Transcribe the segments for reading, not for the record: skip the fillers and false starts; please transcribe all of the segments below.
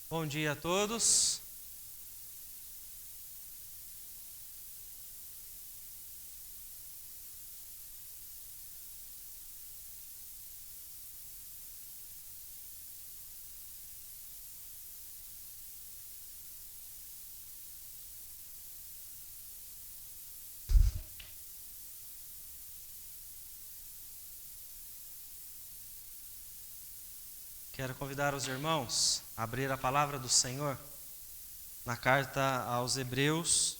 Bom dia a todos. Quero convidar os irmãos a abrir a palavra do Senhor na carta aos Hebreus,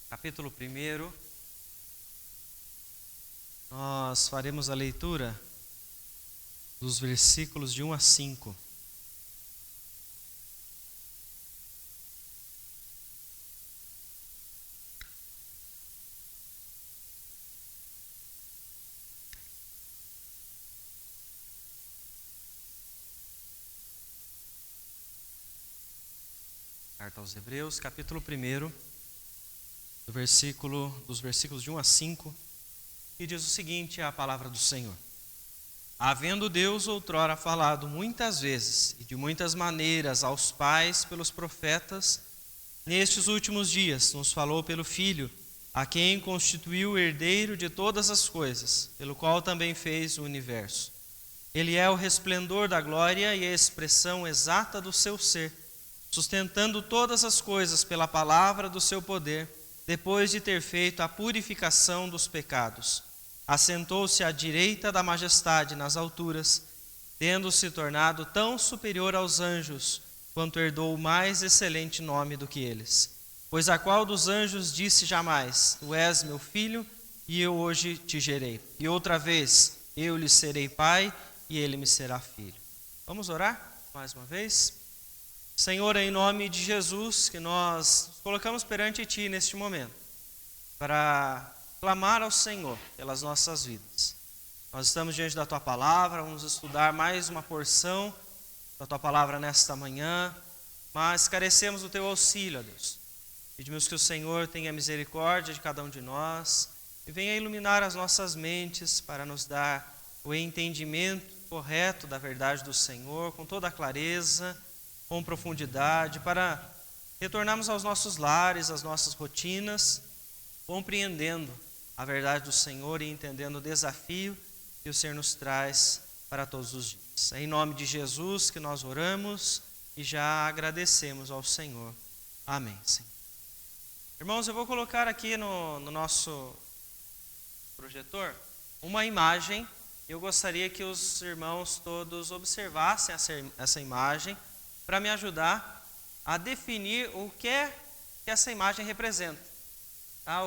capítulo 1. Nós faremos a leitura dos versículos de 1 a 5. Carta aos Hebreus, capítulo 1, dos versículos de 1 a 5, e diz o seguinte: a palavra do Senhor. Havendo Deus outrora falado muitas vezes e de muitas maneiras aos pais pelos profetas, nestes últimos dias nos falou pelo Filho, a quem constituiu o herdeiro de todas as coisas, pelo qual também fez o universo. Ele é o resplendor da glória e a expressão exata do seu ser, sustentando todas as coisas pela palavra do seu poder, depois de ter feito a purificação dos pecados. Assentou-se à direita da majestade nas alturas, tendo se tornado tão superior aos anjos, quanto herdou o mais excelente nome do que eles. Pois a qual dos anjos disse jamais: Tu és meu filho, e eu hoje te gerei. E outra vez, eu lhe serei pai, e ele me será filho. Vamos orar mais uma vez? Senhor, em nome de Jesus, que nós nos colocamos perante Ti neste momento, para clamar ao Senhor pelas nossas vidas. Nós estamos diante da Tua Palavra, vamos estudar mais uma porção da Tua Palavra nesta manhã, mas carecemos do Teu auxílio, ó Deus. Pedimos que o Senhor tenha misericórdia de cada um de nós e venha iluminar as nossas mentes para nos dar o entendimento correto da verdade do Senhor, com toda a clareza, com profundidade, para retornarmos aos nossos lares, às nossas rotinas, compreendendo a verdade do Senhor e entendendo o desafio que o Senhor nos traz para todos os dias. É em nome de Jesus que nós oramos e já agradecemos ao Senhor. Amém, Senhor. Irmãos, eu vou colocar aqui no nosso projetor uma imagem. Eu gostaria que os irmãos todos observassem essa imagem para me ajudar a definir o que é que essa imagem representa.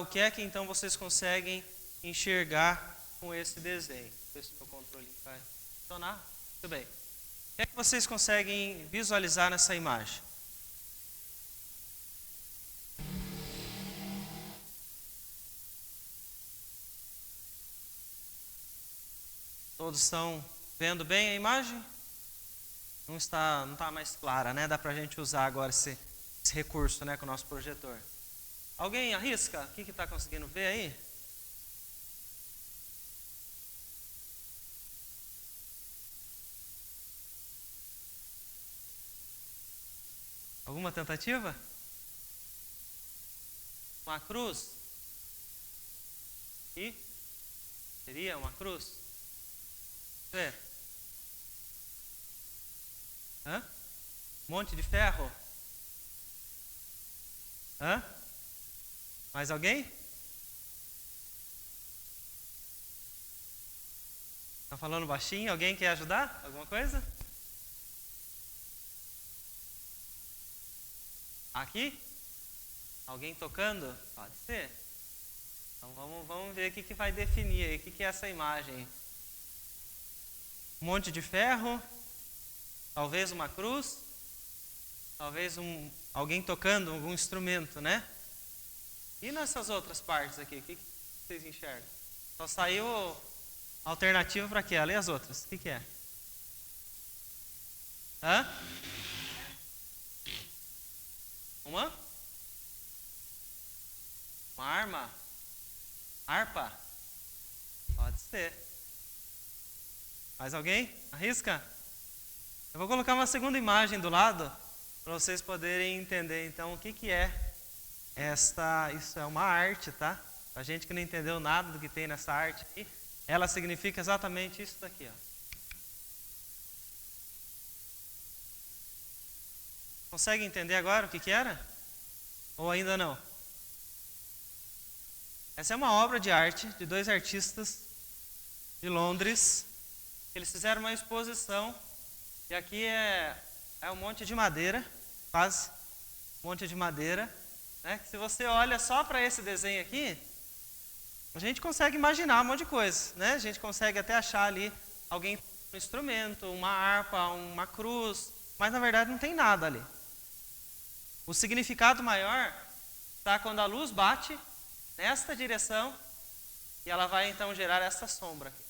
O que é que então vocês conseguem enxergar com esse desenho? Ver se o meu controle vai funcionar. Muito bem. O que é que vocês conseguem visualizar nessa imagem? Todos estão vendo bem a imagem? Não está mais clara, né? Dá para a gente usar agora esse recurso, né, com o nosso projetor. Alguém arrisca? O que está conseguindo ver aí? Alguma tentativa? Uma cruz? E? Seria uma cruz? Vê. Hã? Monte de ferro? Hã? Mais alguém? Tá falando baixinho? Alguém quer ajudar? Alguma coisa? Aqui? Alguém tocando? Pode ser. Então vamos ver o que vai definir aí. O que é essa imagem? Um monte de ferro? Talvez uma cruz? Talvez alguém tocando algum instrumento, né? E nessas outras partes aqui, o que vocês enxergam? Só saiu a alternativa para aquela. E as outras? O que é? Hã? Uma arma? Harpa? Pode ser. Mais alguém? Arrisca? Eu vou colocar uma segunda imagem do lado para vocês poderem entender então o que é isso é uma arte, tá? Pra gente que não entendeu nada do que tem nessa arte aqui, ela significa exatamente isso daqui, ó. Consegue entender agora o que era? Ou ainda não? Essa é uma obra de arte de 2 artistas de Londres. Eles fizeram uma exposição e aqui é um monte de madeira, quase um monte de madeira, né? Se você olha só para esse desenho aqui, a gente consegue imaginar um monte de coisa, né? A gente consegue até achar ali alguém com um instrumento, uma harpa, uma cruz, mas na verdade não tem nada ali. O significado maior está quando a luz bate nesta direção e ela vai então gerar essa sombra aqui.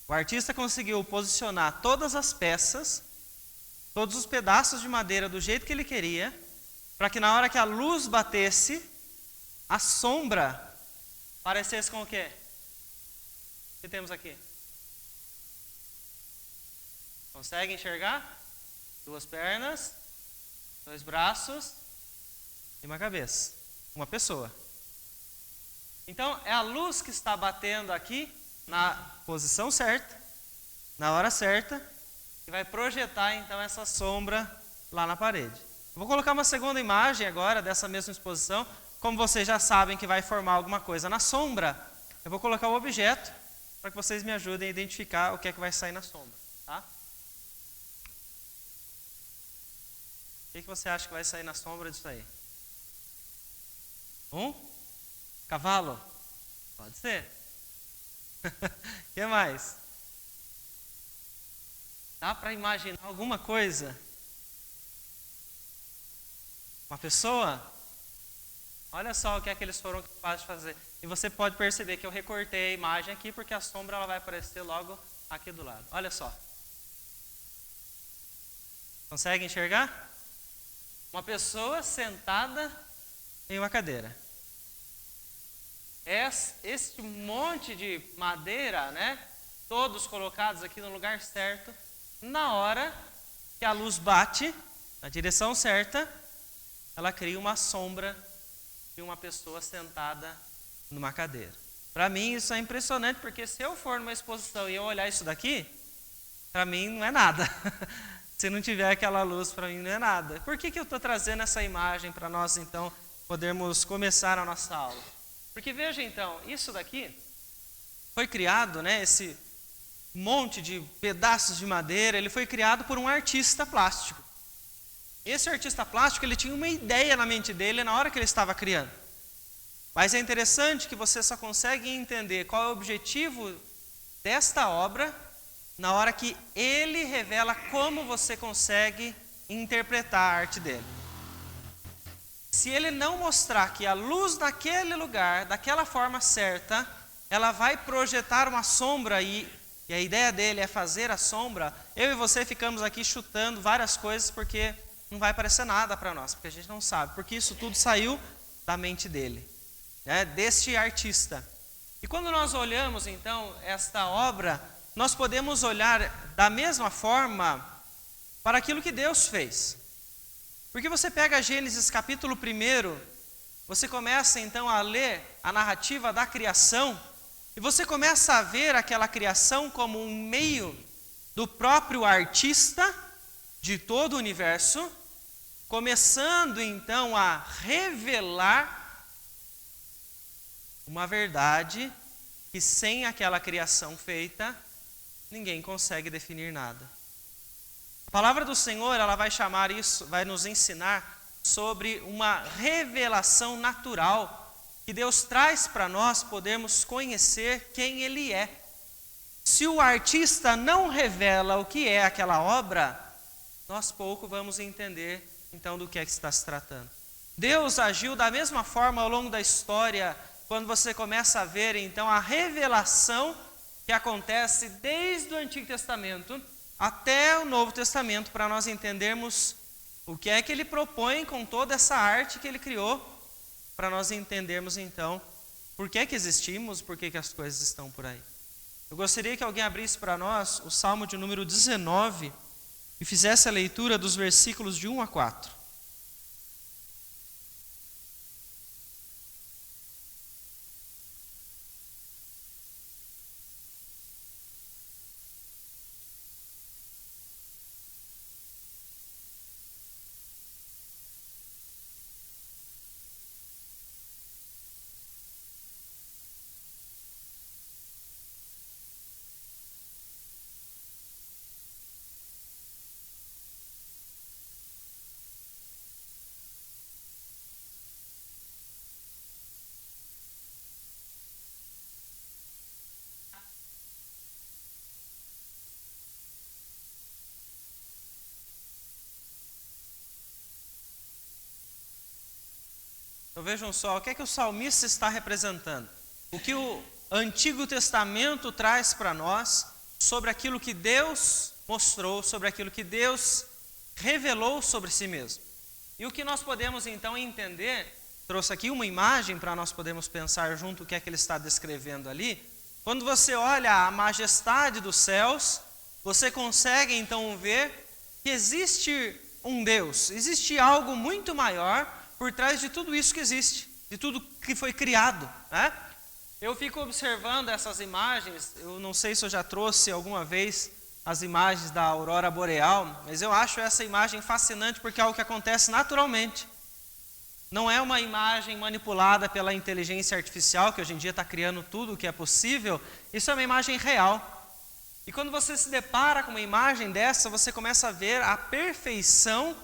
O artista conseguiu posicionar todas as peças, todos os pedaços de madeira do jeito que ele queria, para que na hora que a luz batesse, a sombra parecesse com o quê? O que temos aqui? Consegue enxergar? 2 pernas, 2 braços e uma cabeça. Uma pessoa. Então, é a luz que está batendo aqui na posição certa, na hora certa, e vai projetar então essa sombra lá na parede. Eu vou colocar uma segunda imagem agora dessa mesma exposição. Como vocês já sabem que vai formar alguma coisa na sombra, eu vou colocar o objeto para que vocês me ajudem a identificar o que é que vai sair na sombra, tá? O que você acha que vai sair na sombra disso aí? Cavalo? Pode ser. O que mais? Dá para imaginar alguma coisa? Uma pessoa? Olha só o que é que eles foram capazes de fazer. E você pode perceber que eu recortei a imagem aqui porque a sombra ela vai aparecer logo aqui do lado. Olha só. Consegue enxergar? Uma pessoa sentada em uma cadeira. Esse monte de madeira, né? Todos colocados aqui no lugar certo. Na hora que a luz bate, na direção certa, ela cria uma sombra de uma pessoa sentada numa cadeira. Para mim isso é impressionante, porque se eu for numa exposição e eu olhar isso daqui, para mim não é nada. Se não tiver aquela luz, para mim não é nada. Por que eu estou trazendo essa imagem para nós, então, podermos começar a nossa aula? Porque veja, então, isso daqui foi criado, né, esse monte de pedaços de madeira, ele foi criado por um artista plástico. Esse artista plástico, ele tinha uma ideia na mente dele na hora que ele estava criando. Mas é interessante que você só consegue entender qual é o objetivo desta obra na hora que ele revela como você consegue interpretar a arte dele. Se ele não mostrar que a luz naquele lugar, daquela forma certa, ela vai projetar uma sombra e a ideia dele é fazer a sombra, eu e você ficamos aqui chutando várias coisas porque não vai parecer nada para nós, porque a gente não sabe, porque isso tudo saiu da mente dele, né, deste artista. E quando nós olhamos então esta obra, nós podemos olhar da mesma forma para aquilo que Deus fez. Porque você pega Gênesis capítulo 1, você começa então a ler a narrativa da criação, e você começa a ver aquela criação como um meio do próprio artista de todo o universo, começando então a revelar uma verdade que sem aquela criação feita, ninguém consegue definir nada. A palavra do Senhor, ela vai chamar isso, vai nos ensinar sobre uma revelação natural que Deus traz para nós podermos conhecer quem Ele é. Se o artista não revela o que é aquela obra, nós pouco vamos entender então do que é que está se tratando. Deus agiu da mesma forma ao longo da história, quando você começa a ver então a revelação que acontece desde o Antigo Testamento até o Novo Testamento, para nós entendermos o que é que Ele propõe com toda essa arte que Ele criou, para nós entendermos então por que existimos, por que as coisas estão por aí. Eu gostaria que alguém abrisse para nós o Salmo de número 19 e fizesse a leitura dos versículos de 1 a 4. Então vejam só, o que é que o salmista está representando? O que o Antigo Testamento traz para nós sobre aquilo que Deus mostrou, sobre aquilo que Deus revelou sobre si mesmo. E o que nós podemos então entender, trouxe aqui uma imagem para nós podermos pensar junto o que é que ele está descrevendo ali. Quando você olha a majestade dos céus, você consegue então ver que existe um Deus, existe algo muito maior por trás de tudo isso que existe, de tudo que foi criado, né? Eu fico observando essas imagens, eu não sei se eu já trouxe alguma vez as imagens da aurora boreal, mas eu acho essa imagem fascinante porque é algo que acontece naturalmente. Não é uma imagem manipulada pela inteligência artificial, que hoje em dia está criando tudo o que é possível, isso é uma imagem real. E quando você se depara com uma imagem dessa, você começa a ver a perfeição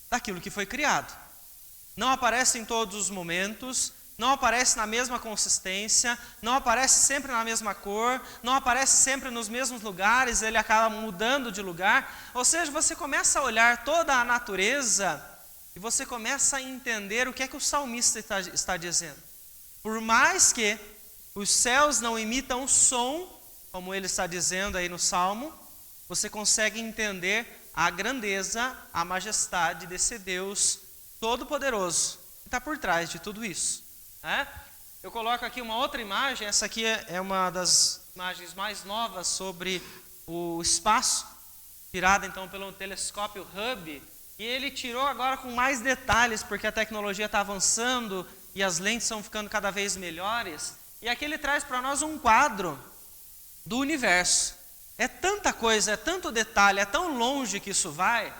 daquilo que foi criado. Não aparece em todos os momentos, não aparece na mesma consistência, não aparece sempre na mesma cor, não aparece sempre nos mesmos lugares, ele acaba mudando de lugar. Ou seja, você começa a olhar toda a natureza e você começa a entender o que é que o salmista está dizendo. Por mais que os céus não imitam som, como ele está dizendo aí no Salmo, você consegue entender a grandeza, a majestade desse Deus Todo-Poderoso, que está por trás de tudo isso. Eu coloco aqui uma outra imagem, essa aqui é uma das imagens mais novas sobre o espaço, tirada então pelo telescópio Hubble, e ele tirou agora com mais detalhes, porque a tecnologia está avançando e as lentes estão ficando cada vez melhores, e aqui ele traz para nós um quadro do universo. É tanta coisa, é tanto detalhe, é tão longe que isso vai,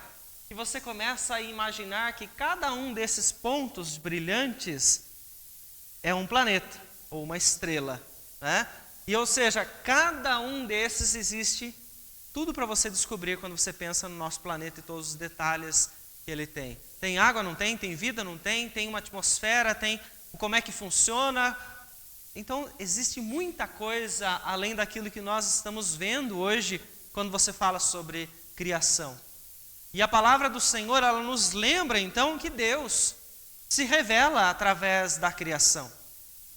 que você começa a imaginar que cada um desses pontos brilhantes é um planeta ou uma estrela, né? E ou seja, cada um desses existe tudo para você descobrir quando você pensa no nosso planeta e todos os detalhes que ele tem. Tem água, não tem? Tem vida, não tem? Tem uma atmosfera, tem como é que funciona? Então, existe muita coisa além daquilo que nós estamos vendo hoje quando você fala sobre criação. E a palavra do Senhor, ela nos lembra então que Deus se revela através da criação.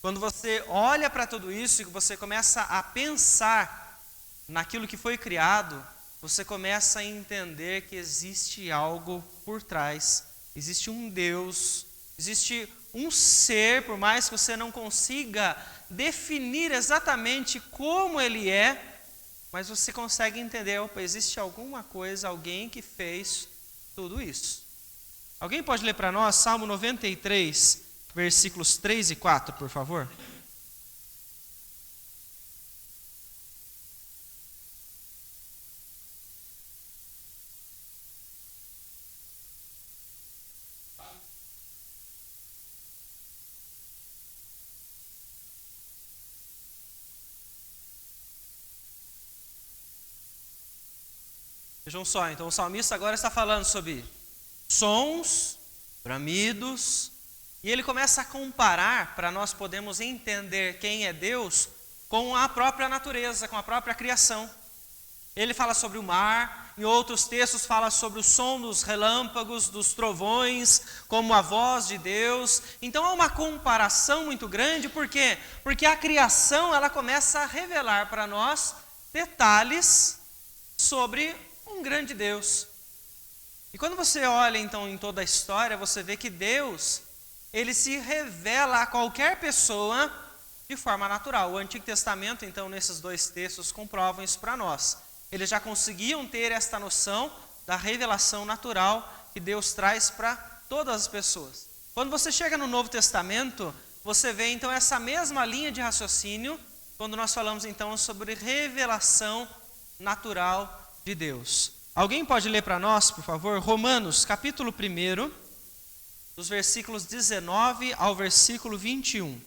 Quando você olha para tudo isso e você começa a pensar naquilo que foi criado, você começa a entender que existe algo por trás, existe um Deus, existe um ser, por mais que você não consiga definir exatamente como ele é, mas você consegue entender, opa, existe alguma coisa, alguém que fez tudo isso. Alguém pode ler para nós Salmo 93, versículos 3 e 4, por favor? Vejam só, então o salmista agora está falando sobre sons, bramidos, e ele começa a comparar para nós podermos entender quem é Deus com a própria natureza, com a própria criação. Ele fala sobre o mar, em outros textos fala sobre o som dos relâmpagos, dos trovões, como a voz de Deus. Então há uma comparação muito grande, por quê? Porque a criação ela começa a revelar para nós detalhes sobre um grande Deus. E quando você olha então em toda a história, você vê que Deus, ele se revela a qualquer pessoa de forma natural. O Antigo Testamento, então, nesses dois textos, comprovam isso para nós. Eles já conseguiam ter esta noção da revelação natural que Deus traz para todas as pessoas. Quando você chega no Novo Testamento, você vê, então, essa mesma linha de raciocínio, quando nós falamos, então, sobre revelação natural de Deus. Alguém pode ler para nós, por favor, Romanos, capítulo 1, dos versículos 19 ao versículo 21.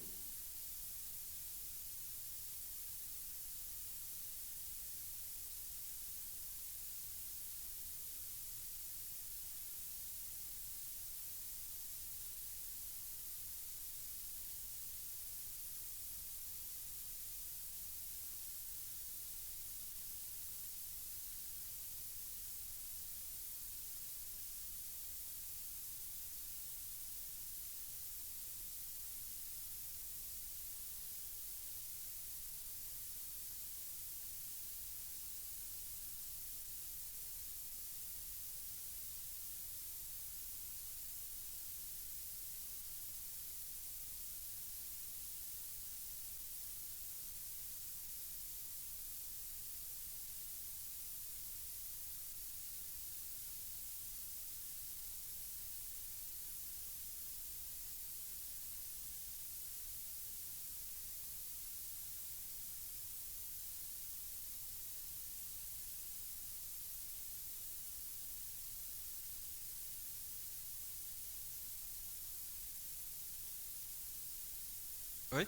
Oi?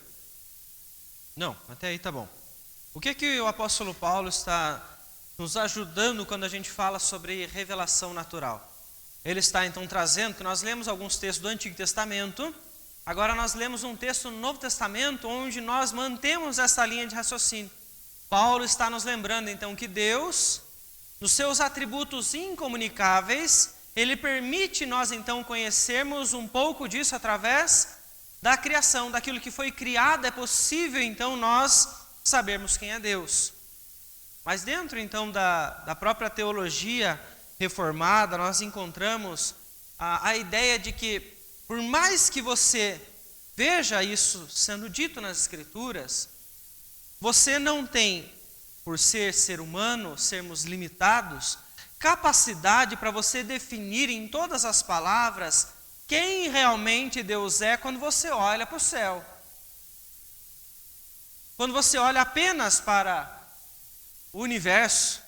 Não, até aí tá bom. O que o apóstolo Paulo está nos ajudando quando a gente fala sobre revelação natural? Ele está então trazendo, que nós lemos alguns textos do Antigo Testamento, agora nós lemos um texto no Novo Testamento onde nós mantemos essa linha de raciocínio. Paulo está nos lembrando então que Deus, nos seus atributos incomunicáveis, Ele permite nós então conhecermos um pouco disso através da criação, daquilo que foi criado. É possível então nós sabermos quem é Deus. Mas dentro então da própria teologia reformada, nós encontramos a ideia de que, por mais que você veja isso sendo dito nas Escrituras, você não tem, por ser humano, sermos limitados, capacidade para você definir em todas as palavras quem realmente Deus é quando você olha para o céu. Quando você olha apenas para o universo,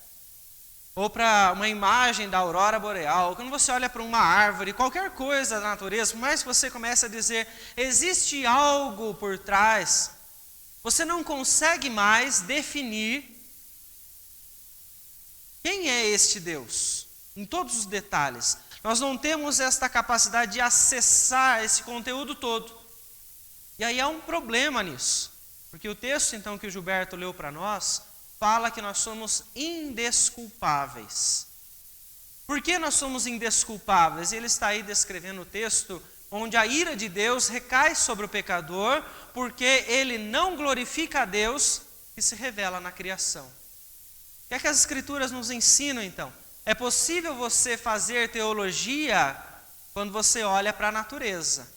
ou para uma imagem da aurora boreal, quando você olha para uma árvore, qualquer coisa da natureza, por mais que você comece a dizer, existe algo por trás, você não consegue mais definir quem é este Deus, em todos os detalhes. Nós não temos esta capacidade de acessar esse conteúdo todo. E aí há um problema nisso, porque o texto então que o Gilberto leu para nós, fala que nós somos indesculpáveis. Por que nós somos indesculpáveis? Ele está aí descrevendo o texto onde a ira de Deus recai sobre o pecador, porque ele não glorifica a Deus que se revela na criação. O que é que as Escrituras nos ensinam então? É possível você fazer teologia quando você olha para a natureza.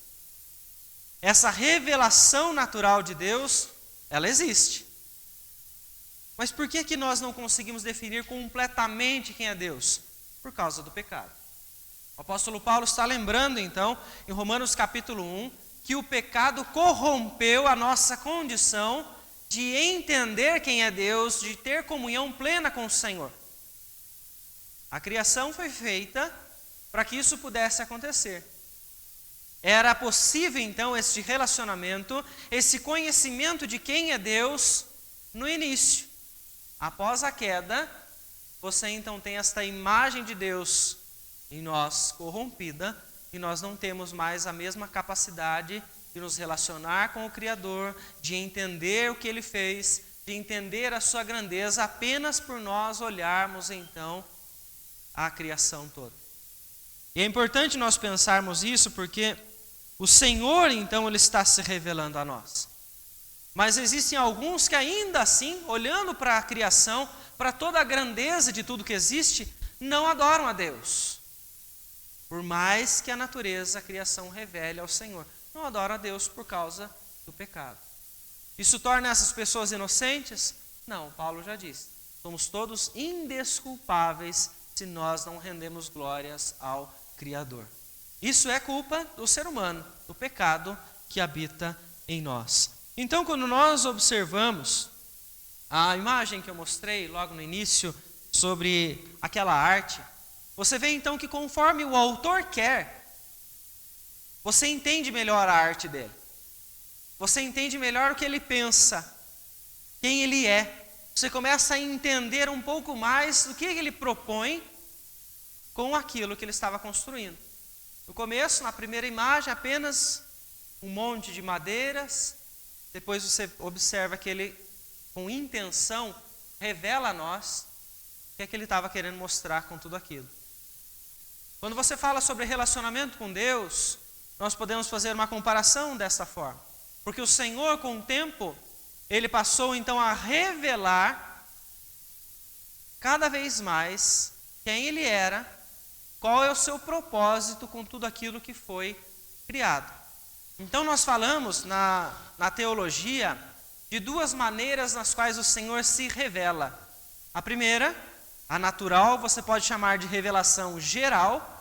Essa revelação natural de Deus, ela existe. Mas por que nós não conseguimos definir completamente quem é Deus? Por causa do pecado. O apóstolo Paulo está lembrando então, em Romanos capítulo 1, que o pecado corrompeu a nossa condição de entender quem é Deus, de ter comunhão plena com o Senhor. A criação foi feita para que isso pudesse acontecer. Era possível então este relacionamento, esse conhecimento de quem é Deus no início. Após a queda, você então tem esta imagem de Deus em nós corrompida, e nós não temos mais a mesma capacidade de nos relacionar com o Criador, de entender o que Ele fez, de entender a sua grandeza, apenas por nós olharmos então a criação toda. E é importante nós pensarmos isso, porque o Senhor então Ele está se revelando a nós. Mas existem alguns que ainda assim, olhando para a criação, para toda a grandeza de tudo que existe, não adoram a Deus. Por mais que a natureza, a criação revele ao Senhor, não adoram a Deus por causa do pecado. Isso torna essas pessoas inocentes? Não, Paulo já disse. Somos todos indesculpáveis se nós não rendemos glórias ao Criador. Isso é culpa do ser humano, do pecado que habita em nós. Então, quando nós observamos a imagem que eu mostrei logo no início sobre aquela arte, você vê então que conforme o autor quer, você entende melhor a arte dele. Você entende melhor o que ele pensa, quem ele é. Você começa a entender um pouco mais do que ele propõe com aquilo que ele estava construindo. No começo, na primeira imagem, apenas um monte de madeiras. Depois você observa que ele, com intenção, revela a nós o que é que ele estava querendo mostrar com tudo aquilo. Quando você fala sobre relacionamento com Deus, nós podemos fazer uma comparação dessa forma. Porque o Senhor, com o tempo, ele passou então a revelar cada vez mais quem ele era, qual é o seu propósito com tudo aquilo que foi criado. Então nós falamos na teologia de duas maneiras nas quais o Senhor se revela. A primeira, a natural, você pode chamar de revelação geral,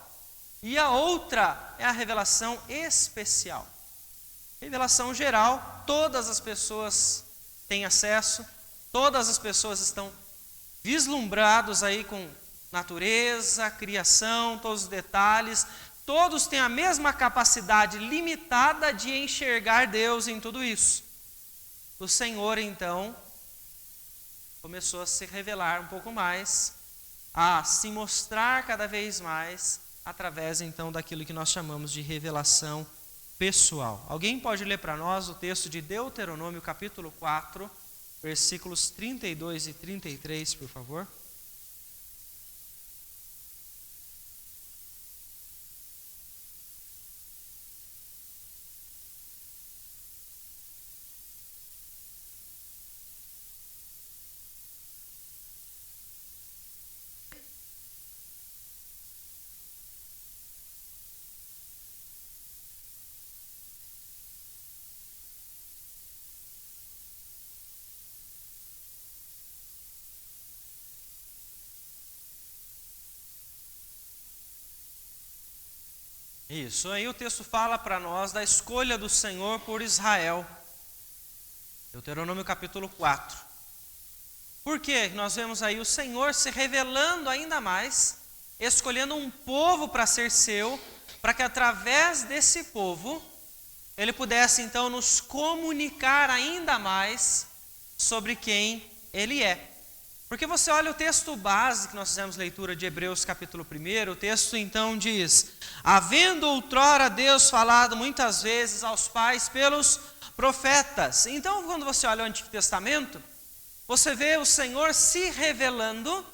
e a outra é a revelação especial. Revelação geral, todas as pessoas têm acesso, todas as pessoas estão vislumbrados aí com natureza, criação, todos os detalhes, todos têm a mesma capacidade limitada de enxergar Deus em tudo isso. O Senhor, então, começou a se revelar um pouco mais, a se mostrar cada vez mais, através, então, daquilo que nós chamamos de revelação pessoal. Alguém pode ler para nós o texto de Deuteronômio, capítulo 4, versículos 32 e 33, por favor? Isso, aí o texto fala para nós da escolha do Senhor por Israel. Deuteronômio capítulo 4. Por que nós vemos aí o Senhor se revelando ainda mais, escolhendo um povo para ser seu, para que através desse povo, ele pudesse então nos comunicar ainda mais sobre quem ele é. Porque você olha o texto base que nós fizemos leitura de Hebreus capítulo 1, o texto então diz: havendo outrora Deus falado muitas vezes aos pais pelos profetas. Então, quando você olha o Antigo Testamento, você vê o Senhor se revelando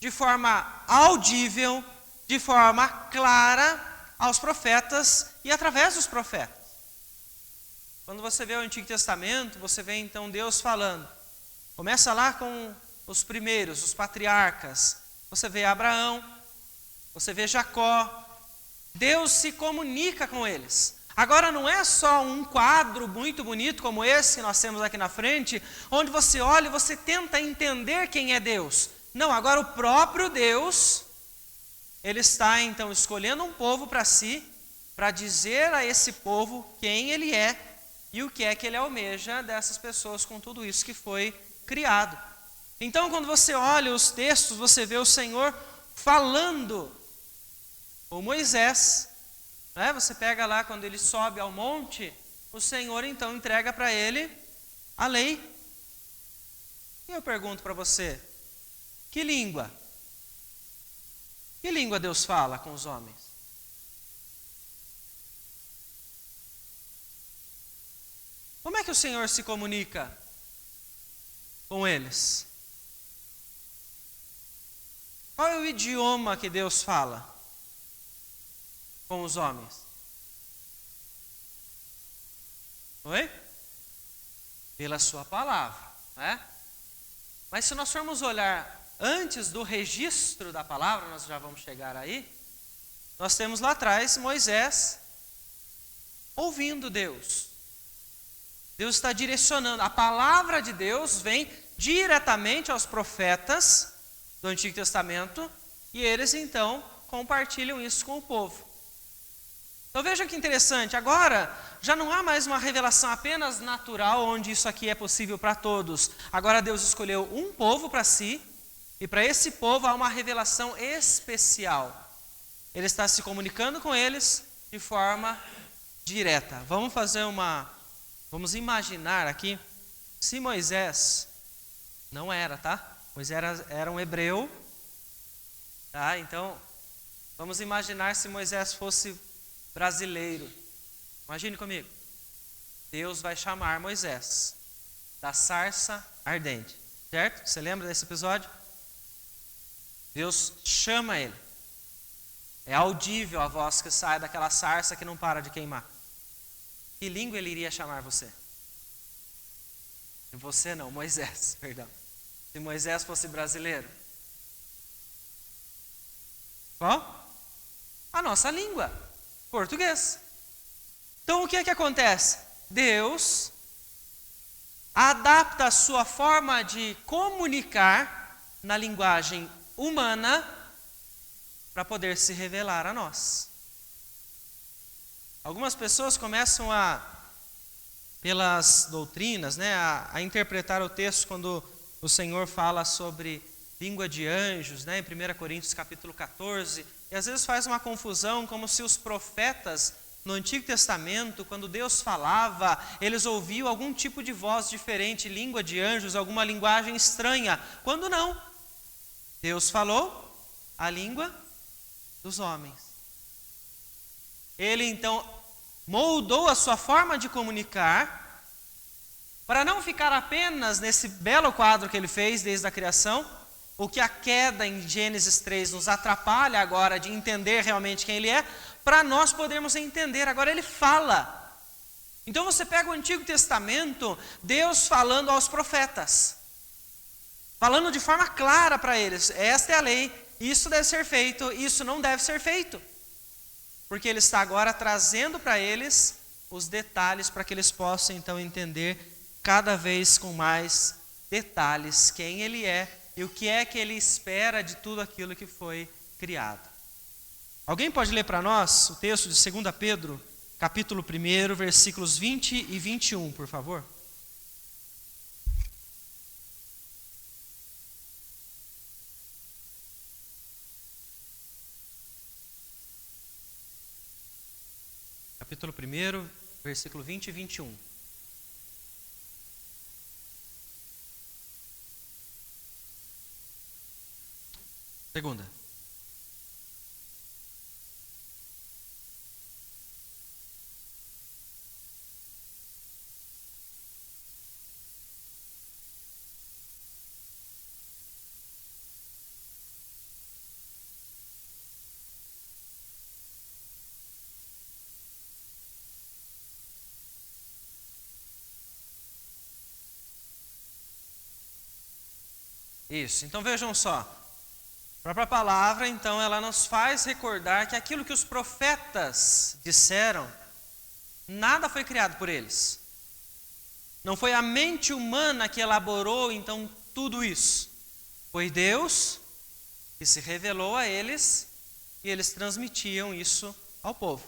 de forma audível, de forma clara aos profetas e através dos profetas. Quando você vê o Antigo Testamento, você vê então Deus falando. Começa lá com os primeiros, os patriarcas. Você vê Abraão, você vê Jacó. Deus se comunica com eles. Agora não é só um quadro muito bonito como esse que nós temos aqui na frente, onde você olha e você tenta entender quem é Deus. Não, agora o próprio Deus, ele está então escolhendo um povo para si, para dizer a esse povo quem ele é e o que é que ele almeja dessas pessoas com tudo isso que foi criado. Então, quando você olha os textos, você vê o Senhor falando com Moisés, né? Você pega lá quando ele sobe ao monte, o Senhor então entrega para ele a lei. E eu pergunto para você, que língua? Que língua Deus fala com os homens? Como é que o Senhor se comunica com eles? Qual é o idioma que Deus fala com os homens? Oi? Pela sua palavra, né? Mas se nós formos olhar antes do registro da palavra, nós já vamos chegar aí, nós temos lá atrás Moisés ouvindo Deus. Deus está direcionando. A palavra de Deus vem diretamente aos profetas do Antigo Testamento e eles então compartilham isso com o povo. Então veja que interessante, agora já não há mais uma revelação apenas natural, onde isso aqui é possível para todos. Agora Deus escolheu um povo para si, e para esse povo há uma revelação especial. Ele está se comunicando com eles de forma direta. Vamos imaginar aqui, se Moisés, não era, tá? Moisés era um hebreu, tá? Então, vamos imaginar se Moisés fosse brasileiro. Imagine comigo. Deus vai chamar Moisés da sarça ardente, certo? Você lembra desse episódio? Deus chama ele. É audível a voz que sai daquela sarça que não para de queimar. Que língua ele iria chamar você? Você não, Moisés, perdão. Se Moisés fosse brasileiro. Qual? A nossa língua. Português. Então o que é que acontece? Deus adapta a sua forma de comunicar na linguagem humana para poder se revelar a nós. Algumas pessoas começam pelas doutrinas, a interpretar o texto quando o Senhor fala sobre língua de anjos, em 1 Coríntios capítulo 14, e às vezes faz uma confusão, como se os profetas no Antigo Testamento, quando Deus falava, eles ouviam algum tipo de voz diferente, língua de anjos, alguma linguagem estranha, quando não. Deus falou a língua dos homens. Ele então moldou a sua forma de comunicar para não ficar apenas nesse belo quadro que ele fez desde a criação, o que a queda em Gênesis 3 nos atrapalha agora de entender realmente quem ele é, para nós podermos entender. Agora ele fala. Então você pega o Antigo Testamento, Deus falando aos profetas, falando de forma clara para eles, esta é a lei, isso deve ser feito, isso não deve ser feito. Porque ele está agora trazendo para eles os detalhes para que eles possam então entender cada vez com mais detalhes quem ele é e o que é que ele espera de tudo aquilo que foi criado. Alguém pode ler para nós o texto de 2 Pedro, capítulo 1, versículos 20 e 21, por favor? Capítulo 1, versículo 20 e 21. Segunda. Isso, então vejam só. A própria palavra, então, ela nos faz recordar que aquilo que os profetas disseram, nada foi criado por eles. Não foi a mente humana que elaborou, então, tudo isso. Foi Deus que se revelou a eles e eles transmitiam isso ao povo.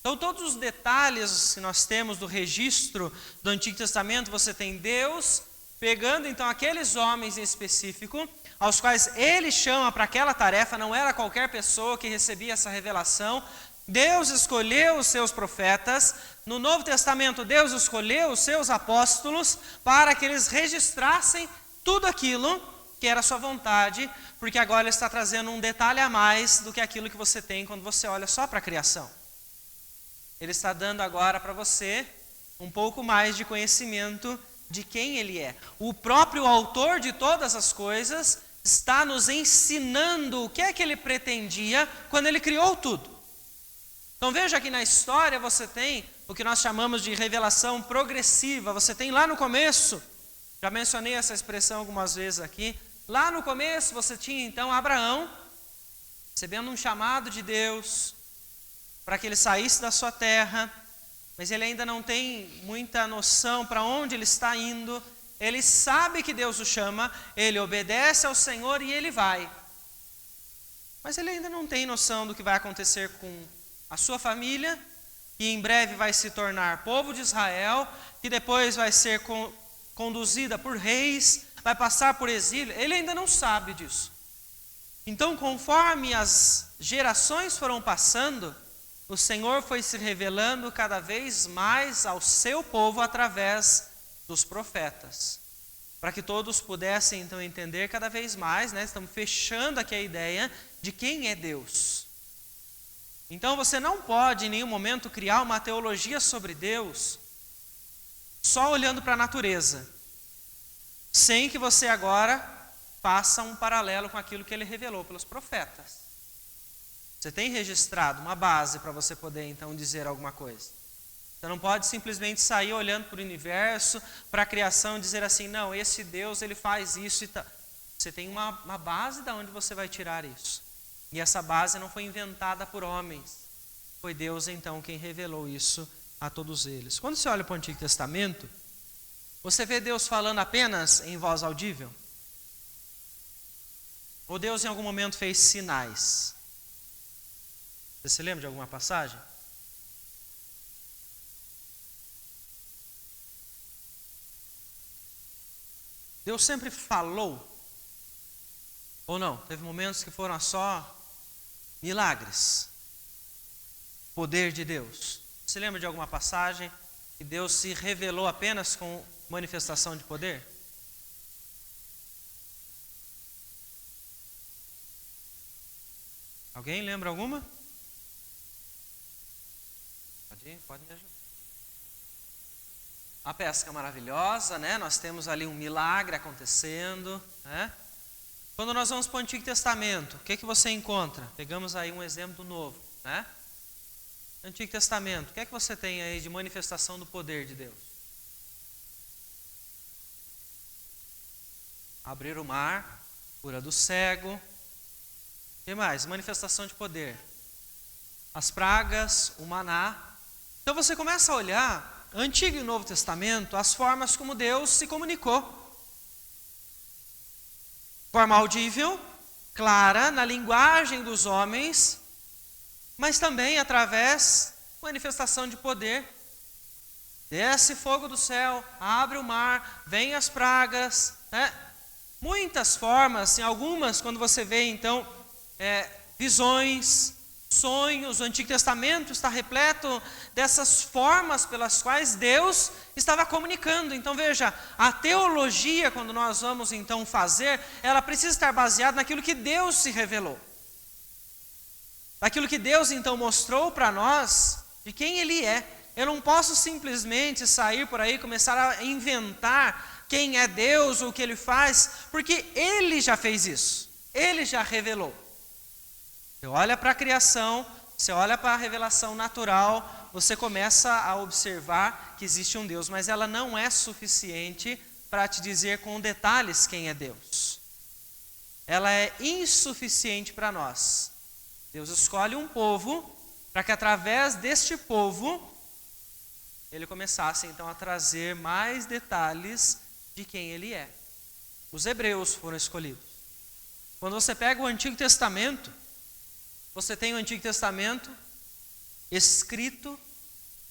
Então, todos os detalhes que nós temos do registro do Antigo Testamento, você tem Deus pegando, então, aqueles homens em específico, aos quais ele chama para aquela tarefa, não era qualquer pessoa que recebia essa revelação. Deus escolheu os seus profetas. No Novo Testamento, Deus escolheu os seus apóstolos para que eles registrassem tudo aquilo que era a sua vontade, porque agora ele está trazendo um detalhe a mais do que aquilo que você tem quando você olha só para a criação. Ele está dando agora para você um pouco mais de conhecimento de quem ele é. O próprio autor de todas as coisas está nos ensinando o que é que ele pretendia quando ele criou tudo. Então veja que na história você tem o que nós chamamos de revelação progressiva. Você tem lá no começo, já mencionei essa expressão algumas vezes aqui, lá no começo você tinha então Abraão recebendo um chamado de Deus para que ele saísse da sua terra, mas ele ainda não tem muita noção para onde ele está indo. Ele sabe que Deus o chama, ele obedece ao Senhor e ele vai. Mas ele ainda não tem noção do que vai acontecer com a sua família, que em breve vai se tornar povo de Israel, que depois vai ser conduzida por reis, vai passar por exílio. Ele ainda não sabe disso. Então, conforme as gerações foram passando, o Senhor foi se revelando cada vez mais ao seu povo através dos profetas, para que todos pudessem então entender cada vez mais, estamos fechando aqui a ideia de quem é Deus. Então você não pode em nenhum momento criar uma teologia sobre Deus só olhando para a natureza, sem que você agora faça um paralelo com aquilo que ele revelou pelos profetas. Você tem registrado uma base para você poder então dizer alguma coisa. Você não pode simplesmente sair olhando para o universo, para a criação e dizer assim, não, esse Deus ele faz isso e tal. Você tem uma base de onde você vai tirar isso. E essa base não foi inventada por homens. Foi Deus então quem revelou isso a todos eles. Quando você olha para o Antigo Testamento, você vê Deus falando apenas em voz audível? Ou Deus em algum momento fez sinais? Você se lembra de alguma passagem? Deus sempre falou? Ou não? Teve momentos que foram só milagres. Poder de Deus. Você lembra de alguma passagem que Deus se revelou apenas com manifestação de poder? Alguém lembra alguma? Pode me ajudar. A pesca maravilhosa, Nós temos ali um milagre acontecendo, Quando nós vamos para o Antigo Testamento, o que você encontra? Pegamos aí um exemplo novo, Antigo Testamento, o que você tem aí de manifestação do poder de Deus? Abrir o mar, cura do cego. O que mais? Manifestação de poder. As pragas, o maná. Então você começa a olhar, Antigo e Novo Testamento, as formas como Deus se comunicou. Forma audível, clara, na linguagem dos homens, mas também através da manifestação de poder. Desce fogo do céu, abre o mar, vem as pragas, Muitas formas, em algumas, quando você vê então visões, sonhos, o Antigo Testamento está repleto dessas formas pelas quais Deus estava comunicando. Então veja, a teologia, quando nós vamos então fazer, ela precisa estar baseada naquilo que Deus se revelou. Daquilo que Deus então mostrou para nós, de quem Ele é. Eu não posso simplesmente sair por aí e começar a inventar quem é Deus ou o que Ele faz, porque Ele já fez isso, Ele já revelou. Você olha para a criação, você olha para a revelação natural, você começa a observar que existe um Deus, mas ela não é suficiente para te dizer com detalhes quem é Deus. Ela é insuficiente para nós. Deus escolhe um povo para que através deste povo Ele começasse então a trazer mais detalhes de quem Ele é. Os hebreus foram escolhidos. Quando você pega o Antigo Testamento, você tem o Antigo Testamento escrito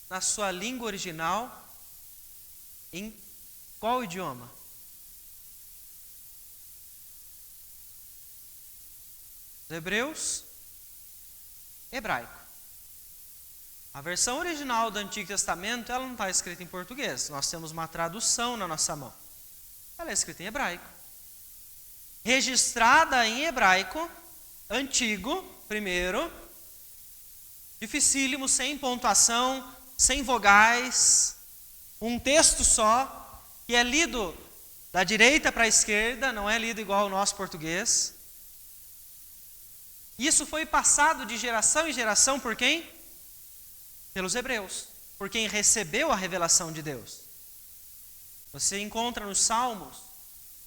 na sua língua original, em qual idioma? Os hebreus, hebraico. A versão original do Antigo Testamento, ela não está escrita em português. Nós temos uma tradução na nossa mão. Ela é escrita em hebraico. Registrada em hebraico, antigo, primeiro, dificílimo, sem pontuação, sem vogais, um texto só, que é lido da direita para a esquerda, não é lido igual ao nosso português. Isso foi passado de geração em geração por quem? Pelos hebreus, por quem recebeu a revelação de Deus. Você encontra nos Salmos,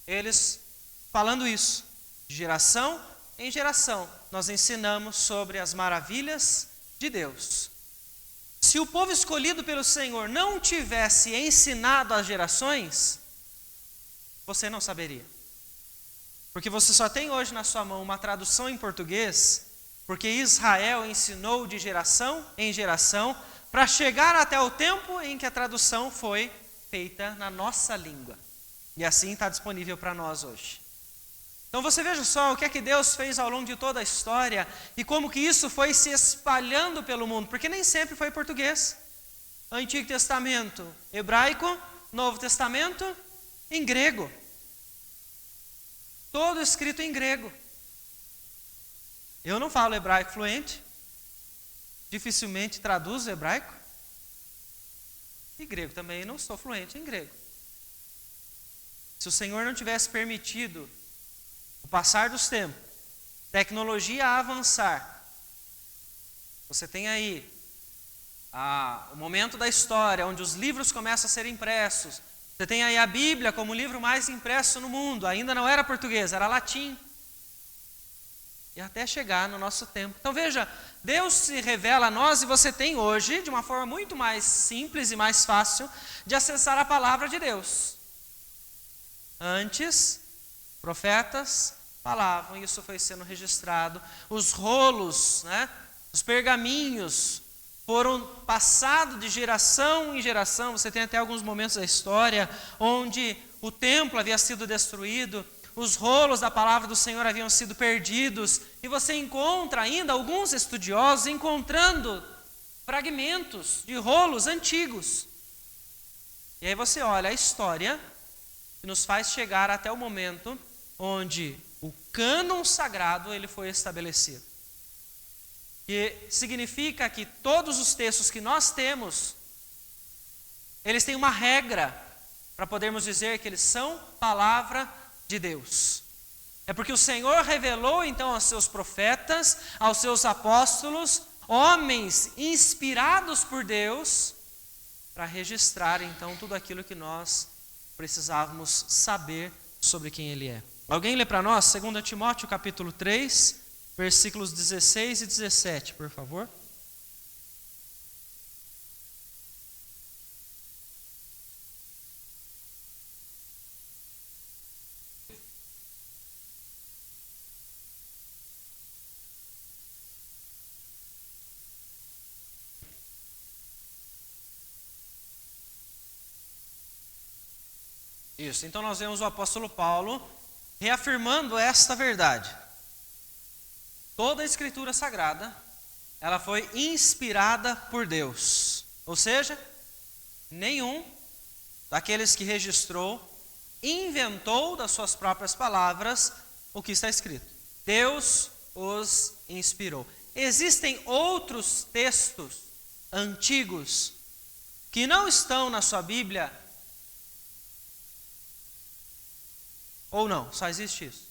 eles falando isso, de geração em geração, nós ensinamos sobre as maravilhas de Deus. se o povo escolhido pelo Senhor não tivesse ensinado às gerações, você não saberia. Porque você só tem hoje na sua mão uma tradução em português, porque Israel ensinou de geração em geração, para chegar até o tempo em que a tradução foi feita na nossa língua. E assim está disponível para nós hoje. Então você veja só o que é que Deus fez ao longo de toda a história e como que isso foi se espalhando pelo mundo, porque nem sempre foi português. Antigo Testamento hebraico, Novo Testamento em grego. Todo escrito em grego. Eu não falo hebraico fluente, dificilmente traduzo hebraico. E grego também não sou fluente em grego. Se o Senhor não tivesse permitido o passar dos tempos, tecnologia a avançar, você tem aí o momento da história onde os livros começam a ser impressos. Você tem aí a Bíblia como o livro mais impresso no mundo. Ainda não era português, era latim. E até chegar no nosso tempo. Então veja, Deus se revela a nós e você tem hoje, de uma forma muito mais simples e mais fácil, de acessar a palavra de Deus. Antes, profetas falavam, e isso foi sendo registrado. Os rolos, os pergaminhos foram passados de geração em geração. Você tem até alguns momentos da história onde o templo havia sido destruído, os rolos da palavra do Senhor haviam sido perdidos, e você encontra ainda alguns estudiosos encontrando fragmentos de rolos antigos. E aí você olha a história que nos faz chegar até o momento onde o cânon sagrado ele foi estabelecido. Que significa que todos os textos que nós temos, eles têm uma regra para podermos dizer que eles são palavra de Deus. É porque o Senhor revelou então aos seus profetas, aos seus apóstolos, homens inspirados por Deus, para registrar então tudo aquilo que nós precisávamos saber sobre quem Ele é. Alguém lê para nós 2 Timóteo capítulo 3, versículos 16 e 17, por favor. Isso, então nós vemos o apóstolo Paulo reafirmando esta verdade. Toda a escritura sagrada, ela foi inspirada por Deus. Ou seja, nenhum daqueles que registrou inventou das suas próprias palavras o que está escrito. Deus os inspirou. Existem outros textos antigos que não estão na sua Bíblia, ou não, só existe isso.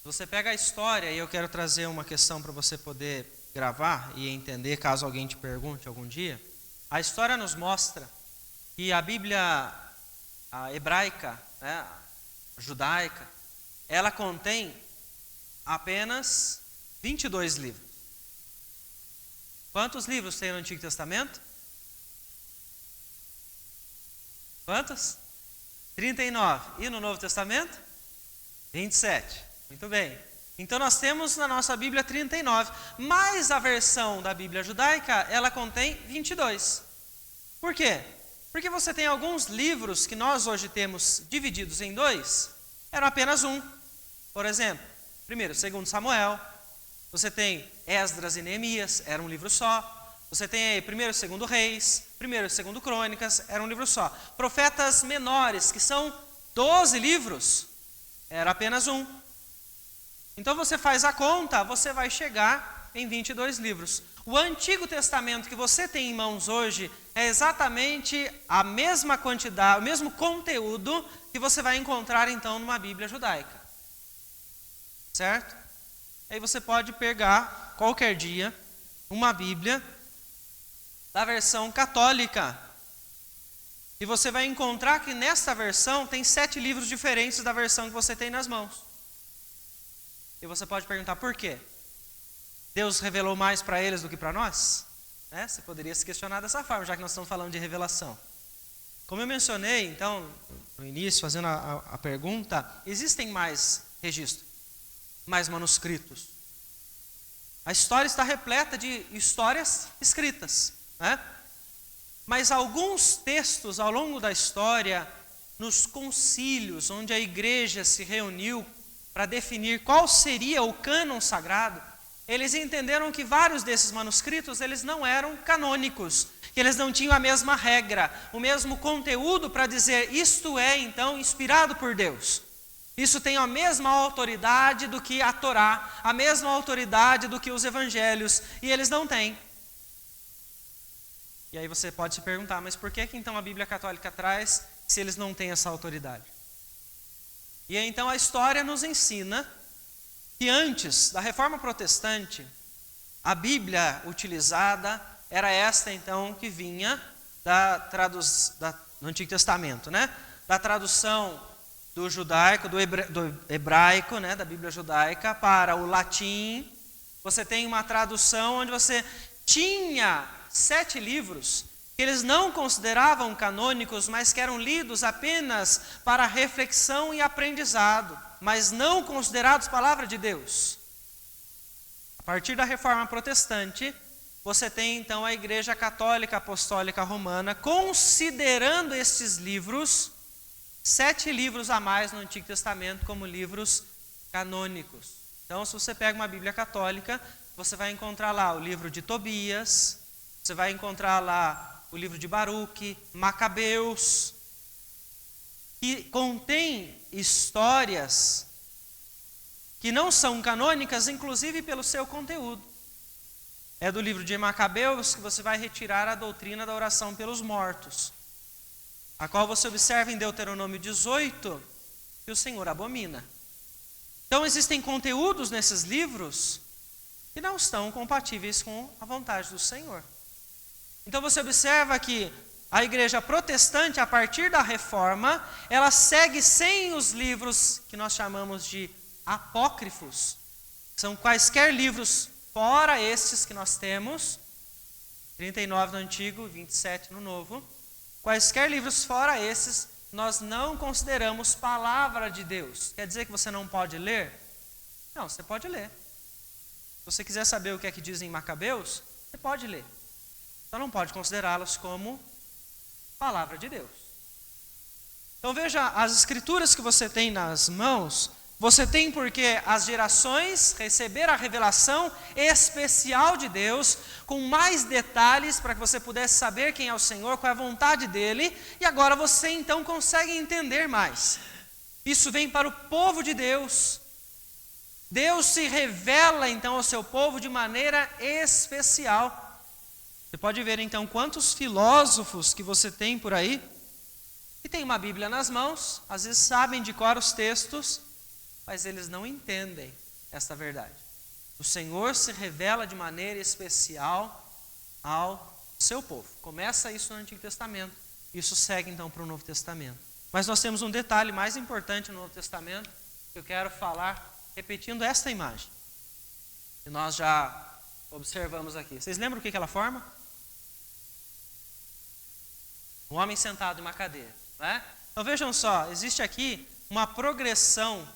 Você pega a história, e eu quero trazer uma questão para você poder gravar e entender, caso alguém te pergunte algum dia. A história nos mostra que a Bíblia hebraica, a judaica, ela contém apenas 22 livros. Quantos livros tem no Antigo Testamento? Quantos? 39. E no Novo Testamento? 27. Muito bem. Então nós temos na nossa Bíblia 39, mas a versão da Bíblia judaica, ela contém 22. Por quê? Porque você tem alguns livros que nós hoje temos divididos em dois, eram apenas um. Por exemplo, 1º, 2º Samuel, você tem Esdras e Neemias, era um livro só. Você tem aí 1º e 2º Reis, 1º e 2º Crônicas, era um livro só. Profetas menores, que são 12 livros, era apenas um. Então você faz a conta, você vai chegar em 22 livros. O Antigo Testamento que você tem em mãos hoje é exatamente a mesma quantidade, o mesmo conteúdo que você vai encontrar então numa Bíblia judaica. Certo? Aí você pode pegar qualquer dia uma Bíblia da versão católica. E você vai encontrar que nesta versão tem 7 livros diferentes da versão que você tem nas mãos. E você pode perguntar por quê? Deus revelou mais para eles do que para nós? Você poderia se questionar dessa forma, já que nós estamos falando de revelação. Como eu mencionei, então, no início, fazendo a pergunta, existem mais registros, mais manuscritos. A história está repleta de histórias escritas, Mas alguns textos ao longo da história, nos concílios, onde a igreja se reuniu para definir qual seria o cânon sagrado, eles entenderam que vários desses manuscritos eles não eram canônicos, que eles não tinham a mesma regra, o mesmo conteúdo para dizer isto é então inspirado por Deus. Isso tem a mesma autoridade do que a Torá, a mesma autoridade do que os evangelhos, e eles não têm. E aí você pode se perguntar, mas por que então a Bíblia Católica traz se eles não têm essa autoridade? E aí, então a história nos ensina que antes da Reforma Protestante, a Bíblia utilizada era esta então que vinha do Antigo Testamento, Da tradução do judaico, do hebraico, da Bíblia judaica para o latim. Você tem uma tradução onde você tinha 7 livros que eles não consideravam canônicos, mas que eram lidos apenas para reflexão e aprendizado, mas não considerados palavra de Deus. A partir da Reforma Protestante, você tem então a Igreja Católica Apostólica Romana considerando estes livros, 7 livros a mais no Antigo Testamento, como livros canônicos. Então, se você pega uma Bíblia católica, você vai encontrar lá o livro de Tobias, você vai encontrar lá o livro de Baruque, Macabeus, que contém histórias que não são canônicas, inclusive pelo seu conteúdo. É do livro de Macabeus que você vai retirar a doutrina da oração pelos mortos, a qual você observa em Deuteronômio 18, que o Senhor abomina. Então existem conteúdos nesses livros que não estão compatíveis com a vontade do Senhor. Então você observa que a igreja protestante, a partir da reforma, ela segue sem os livros que nós chamamos de apócrifos. São quaisquer livros fora estes que nós temos, 39 no Antigo, 27 no Novo. Quaisquer livros fora esses, nós não consideramos palavra de Deus. Quer dizer que você não pode ler? Não, você pode ler. Se você quiser saber o que é que diz em Macabeus, você pode ler. Então não pode considerá-los como palavra de Deus. Então veja, as escrituras que você tem nas mãos, você tem porque as gerações receberam a revelação especial de Deus, com mais detalhes para que você pudesse saber quem é o Senhor, qual é a vontade dEle, e agora você então consegue entender mais. Isso vem para o povo de Deus. Deus se revela então ao seu povo de maneira especial. Você pode ver então quantos filósofos que você tem por aí, que tem uma Bíblia nas mãos, às vezes sabem de cor os textos, mas eles não entendem esta verdade. O Senhor se revela de maneira especial ao seu povo. Começa isso no Antigo Testamento, isso segue então para o Novo Testamento. Mas nós temos um detalhe mais importante no Novo Testamento, que eu quero falar repetindo esta imagem, que nós já observamos aqui. Vocês lembram o que ela forma? Um homem sentado em uma cadeira, Então vejam só, existe aqui uma progressão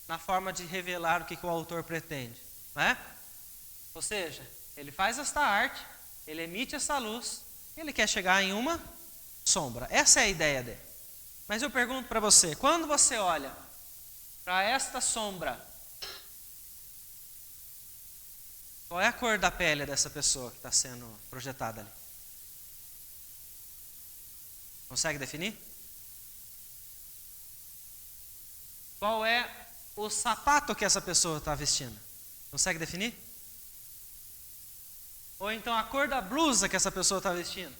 na forma de revelar o que o autor pretende, Ou seja, ele faz esta arte, ele emite essa luz, ele quer chegar em uma sombra. Essa é a ideia dele. Mas eu pergunto para você, quando você olha para esta sombra, qual é a cor da pele dessa pessoa que está sendo projetada ali? Consegue definir? Qual é o sapato que essa pessoa está vestindo? Consegue definir? Ou então a cor da blusa que essa pessoa está vestindo?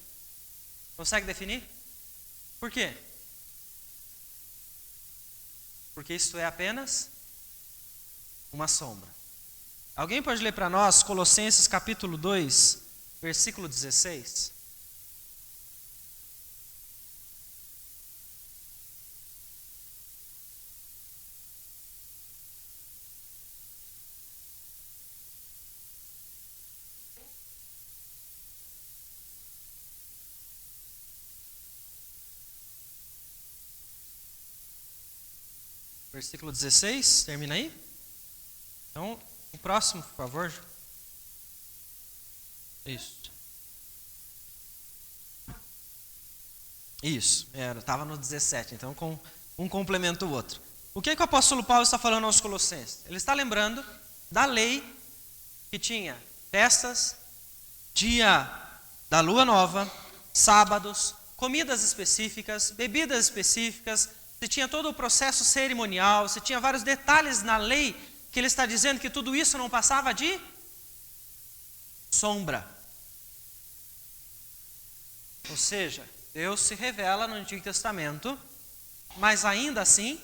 Consegue definir? Por quê? Porque isto é apenas uma sombra. Alguém pode ler para nós Colossenses capítulo 2, versículo 16? versículo 16, termina aí? Então, o próximo, por favor. Isso, estava no 17, então um complementa o outro. O que o apóstolo Paulo está falando aos Colossenses? Ele está lembrando da lei que tinha festas, dia da lua nova, sábados, comidas específicas, bebidas específicas, você tinha todo o processo cerimonial, você tinha vários detalhes na lei que ele está dizendo que tudo isso não passava de sombra. Ou seja, Deus se revela no Antigo Testamento, mas ainda assim,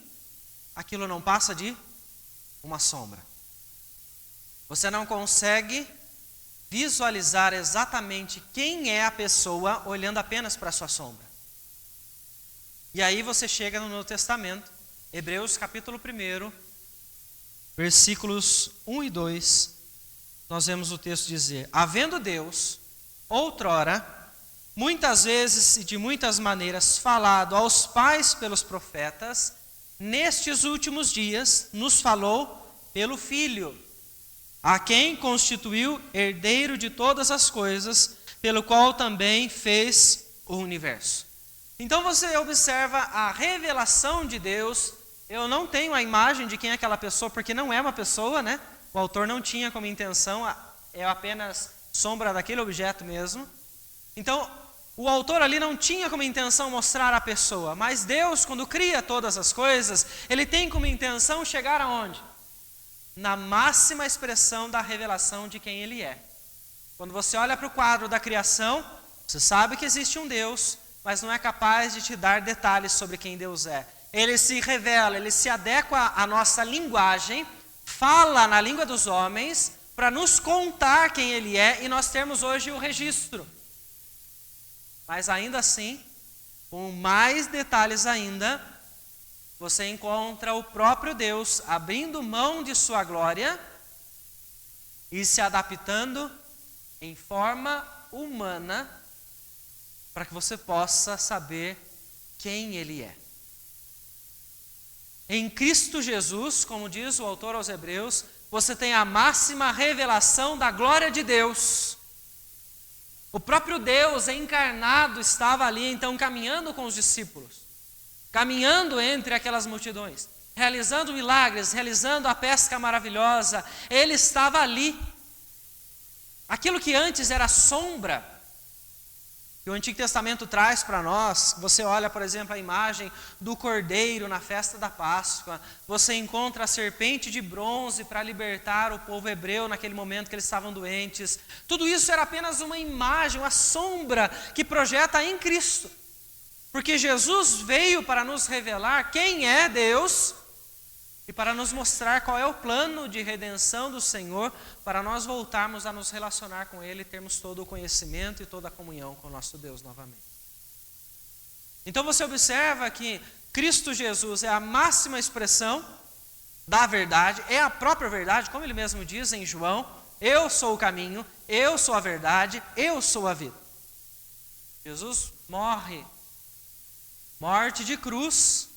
aquilo não passa de uma sombra. Você não consegue visualizar exatamente quem é a pessoa olhando apenas para a sua sombra. E aí você chega no Novo Testamento, Hebreus capítulo 1, versículos 1 e 2, nós vemos o texto dizer: havendo Deus, outrora, muitas vezes e de muitas maneiras falado aos pais pelos profetas, nestes últimos dias nos falou pelo Filho, a quem constituiu herdeiro de todas as coisas, pelo qual também fez o universo. Então você observa a revelação de Deus. Eu não tenho a imagem de quem é aquela pessoa, porque não é uma pessoa, né? O autor não tinha como intenção, é apenas sombra daquele objeto mesmo. Então, o autor ali não tinha como intenção mostrar a pessoa, mas Deus, quando cria todas as coisas, Ele tem como intenção chegar aonde? Na máxima expressão da revelação de quem Ele é. Quando você olha para o quadro da criação, você sabe que existe um Deus, mas não é capaz de te dar detalhes sobre quem Deus é. Ele se revela, Ele se adequa à nossa linguagem, fala na língua dos homens, para nos contar quem Ele é, e nós temos hoje o registro. Mas ainda assim, com mais detalhes ainda, você encontra o próprio Deus abrindo mão de sua glória e se adaptando em forma humana para que você possa saber quem Ele é. Em Cristo Jesus, como diz o autor aos Hebreus, você tem a máxima revelação da glória de Deus. O próprio Deus encarnado estava ali, então, caminhando com os discípulos, caminhando entre aquelas multidões, realizando milagres, realizando a pesca maravilhosa. Ele estava ali. Aquilo que antes era sombra, que o Antigo Testamento traz para nós, você olha, por exemplo, a imagem do cordeiro na festa da Páscoa, você encontra a serpente de bronze para libertar o povo hebreu naquele momento que eles estavam doentes. Tudo isso era apenas uma imagem, uma sombra que projeta em Cristo. Porque Jesus veio para nos revelar quem é Deus e para nos mostrar qual é o plano de redenção do Senhor, para nós voltarmos a nos relacionar com Ele e termos todo o conhecimento e toda a comunhão com o nosso Deus novamente. Então você observa que Cristo Jesus é a máxima expressão da verdade, é a própria verdade, como Ele mesmo diz em João: eu sou o caminho, eu sou a verdade, eu sou a vida. Jesus morre, morte de cruz,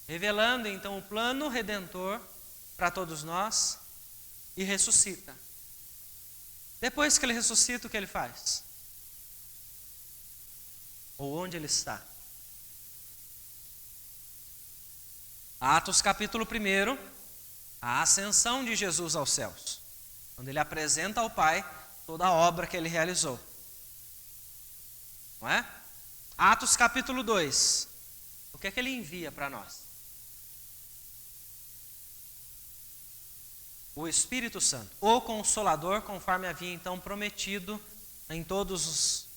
revelando então o plano redentor para todos nós, e ressuscita. Depois que Ele ressuscita, o que Ele faz? Ou onde Ele está? Atos capítulo 1, a ascensão de Jesus aos céus, quando Ele apresenta ao Pai toda a obra que Ele realizou. Não é? Atos capítulo 2, o que é que Ele envia para nós? O Espírito Santo, o Consolador, conforme havia então prometido em todos os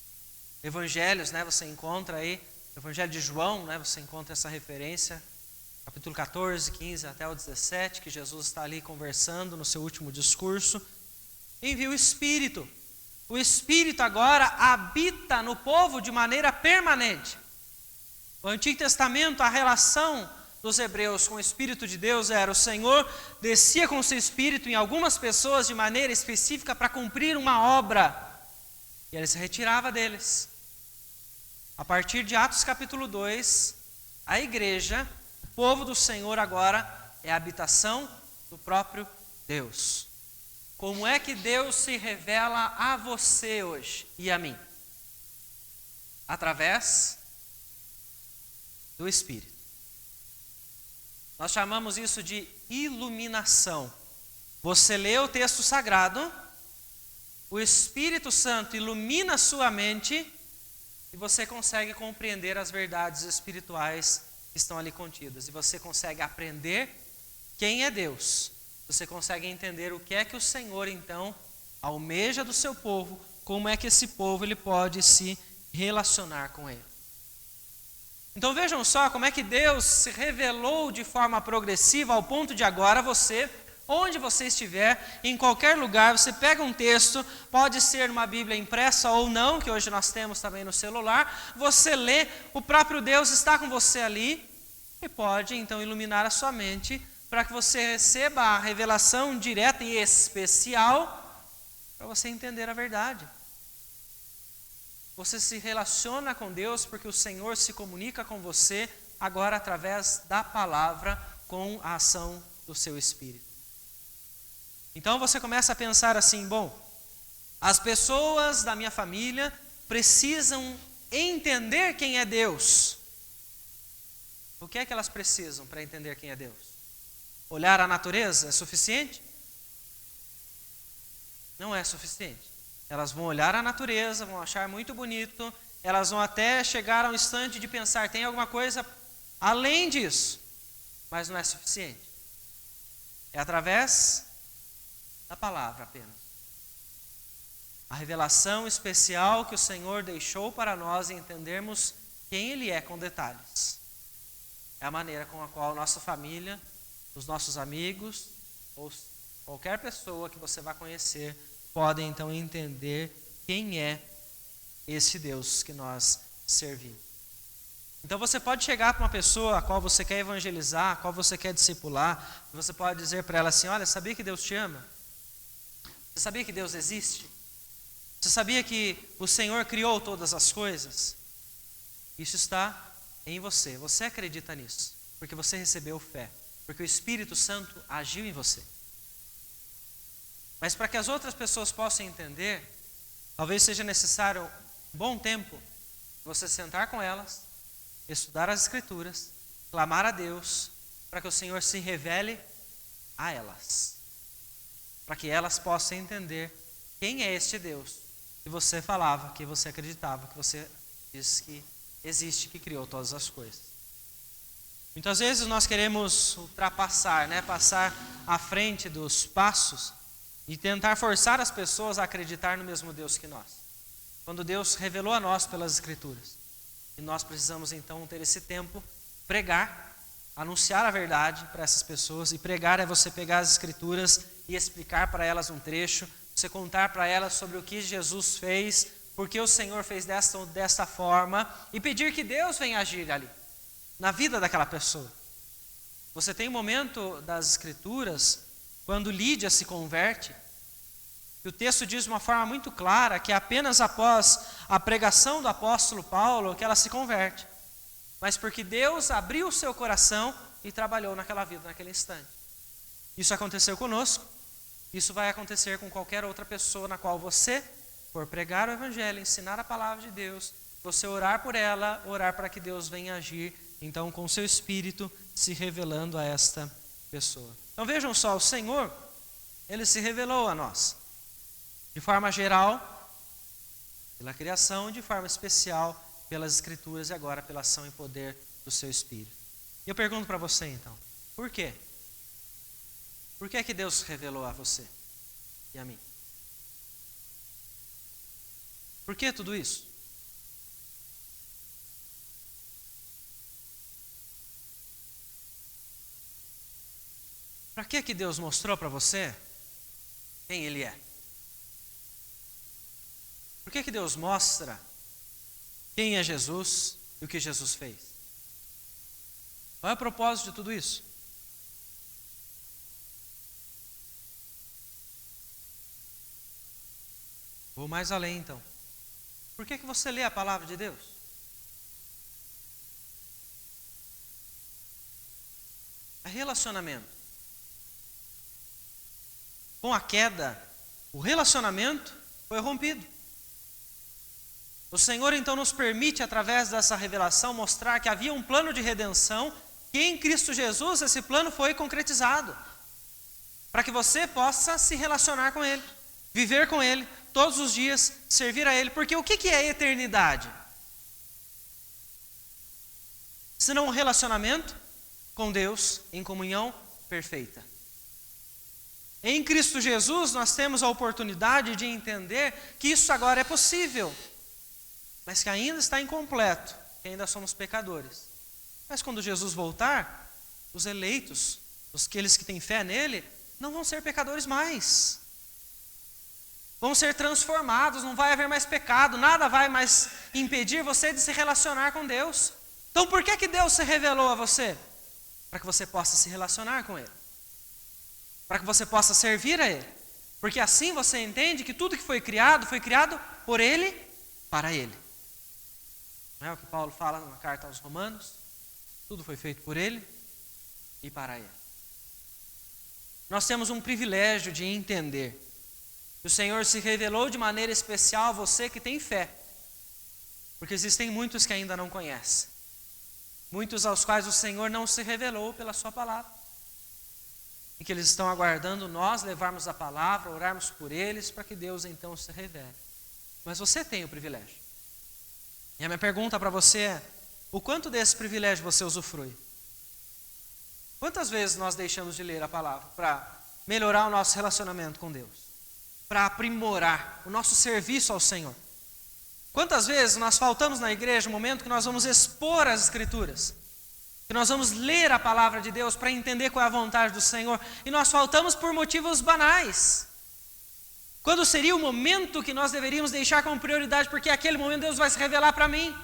evangelhos, né? Você encontra aí, no Evangelho de João, né? Você encontra essa referência, capítulo 14, 15 até o 17, que Jesus está ali conversando no seu último discurso. Envia o Espírito. O Espírito agora habita no povo de maneira permanente. O Antigo Testamento, a relação dos hebreus com o Espírito de Deus era: o Senhor descia com o seu Espírito em algumas pessoas de maneira específica para cumprir uma obra, e Ele se retirava deles. A partir de Atos capítulo 2, a igreja povo do Senhor agora é a habitação do próprio Deus. Como é que Deus se revela a você hoje e a mim? Através do Espírito. Nós chamamos isso de iluminação. Você lê o texto sagrado, o Espírito Santo ilumina a sua mente e você consegue compreender as verdades espirituais que estão ali contidas. E você consegue aprender quem é Deus. Você consegue entender o que é que o Senhor, então, almeja do seu povo, como é que esse povo ele pode se relacionar com ele. Então vejam só como é que Deus se revelou de forma progressiva ao ponto de agora você, onde você estiver, em qualquer lugar, você pega um texto, pode ser uma Bíblia impressa ou não, que hoje nós temos também no celular, você lê, o próprio Deus está com você ali e pode então iluminar a sua mente para que você receba a revelação direta e especial para você entender a verdade. Você se relaciona com Deus porque o Senhor se comunica com você agora através da palavra com a ação do seu Espírito. Então você começa a pensar assim, bom, as pessoas da minha família precisam entender quem é Deus. O que é que elas precisam para entender quem é Deus? Olhar a natureza é suficiente? Não é suficiente. Elas vão olhar a natureza, vão achar muito bonito, elas vão até chegar ao instante de pensar, tem alguma coisa além disso, mas não é suficiente. É através da palavra apenas. A revelação especial que o Senhor deixou para nós entendermos quem Ele é com detalhes. É a maneira com a qual nossa família, os nossos amigos, ou qualquer pessoa que você vai conhecer, podem então entender quem é esse Deus que nós servimos. Então você pode chegar para uma pessoa a qual você quer evangelizar, a qual você quer discipular, e você pode dizer para ela assim, olha, sabia que Deus te ama? Você sabia que Deus existe? Você sabia que o Senhor criou todas as coisas? Isso está em você. Você acredita nisso, porque você recebeu fé, porque o Espírito Santo agiu em você. Mas para que as outras pessoas possam entender, talvez seja necessário um bom tempo você sentar com elas, estudar as Escrituras, clamar a Deus, para que o Senhor se revele a elas. Para que elas possam entender quem é este Deus que você falava, que você acreditava, que você disse que existe, que criou todas as coisas. Muitas vezes nós queremos ultrapassar, passar à frente dos passos e tentar forçar as pessoas a acreditar no mesmo Deus que nós. Quando Deus revelou a nós pelas Escrituras. E nós precisamos então ter esse tempo, pregar, anunciar a verdade para essas pessoas. E pregar é você pegar as Escrituras e explicar para elas um trecho, você contar para elas sobre o que Jesus fez, porque o Senhor fez desta ou desta forma, e pedir que Deus venha agir ali, na vida daquela pessoa. Você tem um momento das Escrituras, quando Lídia se converte, e o texto diz de uma forma muito clara que é apenas após a pregação do apóstolo Paulo que ela se converte. Mas porque Deus abriu o seu coração e trabalhou naquela vida, naquele instante. Isso aconteceu conosco, isso vai acontecer com qualquer outra pessoa na qual você for pregar o Evangelho, ensinar a palavra de Deus, você orar por ela, orar para que Deus venha agir, então com o seu Espírito se revelando a esta pessoa. Então vejam só, o Senhor, Ele se revelou a nós, de forma geral, pela criação, de forma especial, pelas Escrituras e agora pela ação e poder do seu Espírito. E eu pergunto para você então, por quê? Por que é que Deus se revelou a você e a mim? Por que tudo isso? Para que Deus mostrou para você quem Ele é? Por que Deus mostra quem é Jesus e o que Jesus fez? Qual é o propósito de tudo isso? Vou mais além então. Por que você lê a palavra de Deus? relacionamento. Com a queda, o relacionamento foi rompido. O Senhor então nos permite, através dessa revelação, mostrar que havia um plano de redenção, que em Cristo Jesus esse plano foi concretizado, para que você possa se relacionar com Ele, viver com Ele, todos os dias, servir a Ele. Porque o que é a eternidade? Senão um relacionamento com Deus em comunhão perfeita. Em Cristo Jesus nós temos a oportunidade de entender que isso agora é possível, mas que ainda está incompleto, que ainda somos pecadores. Mas quando Jesus voltar, os eleitos, aqueles que têm fé nele, não vão ser pecadores mais. Vão ser transformados, não vai haver mais pecado, nada vai mais impedir você de se relacionar com Deus. Então por que Deus se revelou a você? Para que você possa se relacionar com Ele. Para que você possa servir a Ele. Porque assim você entende que tudo que foi criado por Ele, para Ele. Não é o que Paulo fala na carta aos Romanos? Tudo foi feito por Ele e para Ele. Nós temos um privilégio de entender que o Senhor se revelou de maneira especial a você que tem fé. Porque existem muitos que ainda não conhecem. Muitos aos quais o Senhor não se revelou pela sua palavra. E que eles estão aguardando nós levarmos a palavra, orarmos por eles, para que Deus então se revele. Mas você tem o privilégio. E a minha pergunta para você é: o quanto desse privilégio você usufrui? Quantas vezes nós deixamos de ler a palavra para melhorar o nosso relacionamento com Deus? Para aprimorar o nosso serviço ao Senhor? Quantas vezes nós faltamos na igreja, no momento que nós vamos expor as Escrituras, que nós vamos ler a palavra de Deus para entender qual é a vontade do Senhor, e nós faltamos por motivos banais? Quando seria o momento que nós deveríamos deixar como prioridade, porque aquele momento Deus vai se revelar para mim.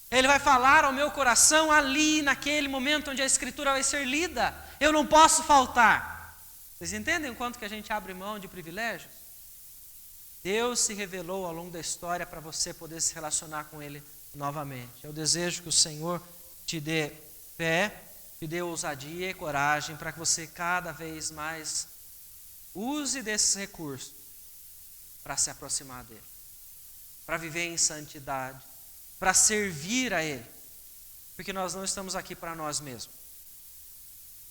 Ele vai falar ao meu coração ali, naquele momento onde a Escritura vai ser lida. Eu não posso faltar. Vocês entendem o quanto que a gente abre mão de privilégios? Deus se revelou ao longo da história para você poder se relacionar com Ele novamente. Eu desejo que o Senhor te dê fé, te dê ousadia e coragem para que você cada vez mais use desses recursos para se aproximar dEle, para viver em santidade, para servir a Ele. Porque nós não estamos aqui para nós mesmos.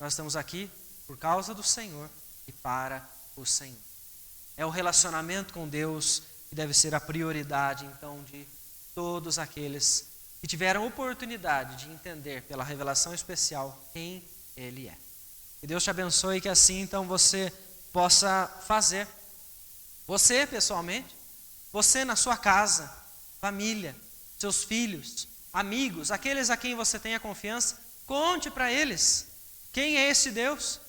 Nós estamos aqui por causa do Senhor e para o Senhor. É o relacionamento com Deus que deve ser a prioridade, então, de todos aqueles que tiveram oportunidade de entender pela revelação especial quem Ele é. Que Deus te abençoe e que assim, então, você possa fazer. Você, pessoalmente, você na sua casa, família, seus filhos, amigos, aqueles a quem você tenha confiança, conte para eles quem é esse Deus.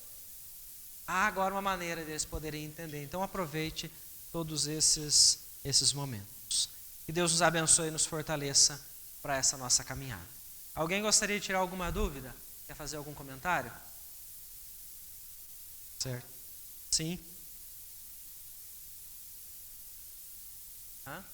Há agora uma maneira deles poderem entender. Então aproveite todos esses momentos. Que Deus nos abençoe e nos fortaleça para essa nossa caminhada. Alguém gostaria de tirar alguma dúvida? Quer fazer algum comentário? Certo. Sim? Hã?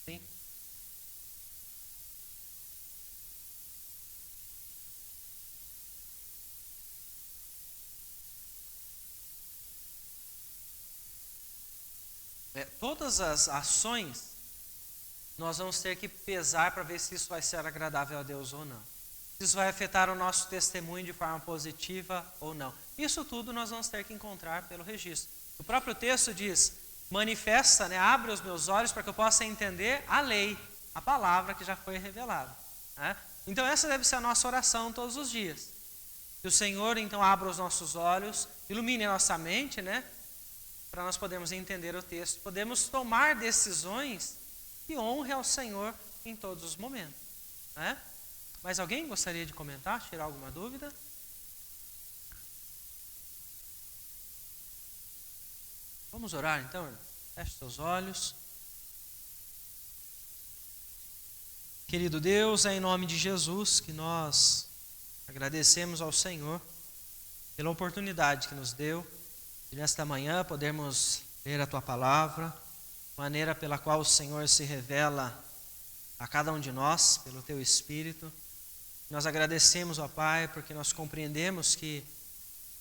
Sim? Todas as ações, nós vamos ter que pesar para ver se isso vai ser agradável a Deus ou não. Se isso vai afetar o nosso testemunho de forma positiva ou não. Isso tudo nós vamos ter que encontrar pelo registro. O próprio texto diz: manifesta, abre os meus olhos para que eu possa entender a lei, a palavra que já foi revelada. Então essa deve ser a nossa oração todos os dias. Que o Senhor então abra os nossos olhos, ilumine a nossa mente, para nós podermos entender o texto, podemos tomar decisões que honrem ao Senhor em todos os momentos. Mas alguém gostaria de comentar, tirar alguma dúvida? Vamos orar então, feche seus olhos. Querido Deus, é em nome de Jesus que nós agradecemos ao Senhor pela oportunidade que nos deu de nesta manhã podermos ler a Tua palavra, maneira pela qual o Senhor se revela a cada um de nós, pelo Teu Espírito. Nós agradecemos, ó Pai, porque nós compreendemos que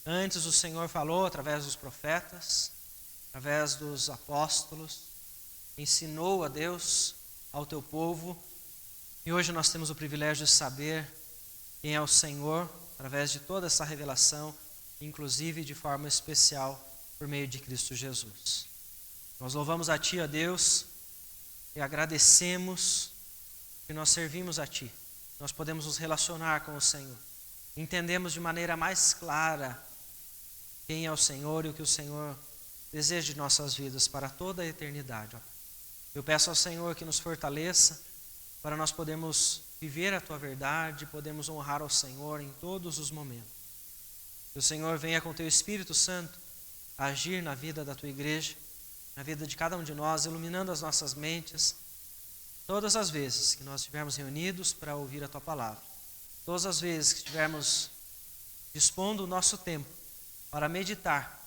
antes o Senhor falou através dos profetas, através dos apóstolos, ensinou a Deus, ao Teu povo, e hoje nós temos o privilégio de saber quem é o Senhor, através de toda essa revelação, inclusive de forma especial, por meio de Cristo Jesus. Nós louvamos a Ti, ó Deus, e agradecemos que nós servimos a Ti. Nós podemos nos relacionar com o Senhor. Entendemos de maneira mais clara quem é o Senhor e o que o Senhor deseja de nossas vidas para toda a eternidade. Eu peço ao Senhor que nos fortaleça para nós podermos viver a Tua verdade, podemos honrar ao Senhor em todos os momentos. Que o Senhor venha com o Teu Espírito Santo agir na vida da Tua igreja, na vida de cada um de nós, iluminando as nossas mentes, todas as vezes que nós estivermos reunidos para ouvir a Tua palavra, todas as vezes que estivermos dispondo o nosso tempo para meditar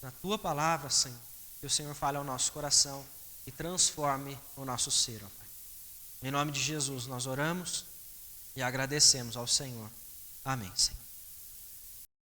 na Tua palavra, Senhor, que o Senhor fale ao nosso coração e transforme o nosso ser, ó Pai. Em nome de Jesus nós oramos e agradecemos ao Senhor. Amém, Senhor.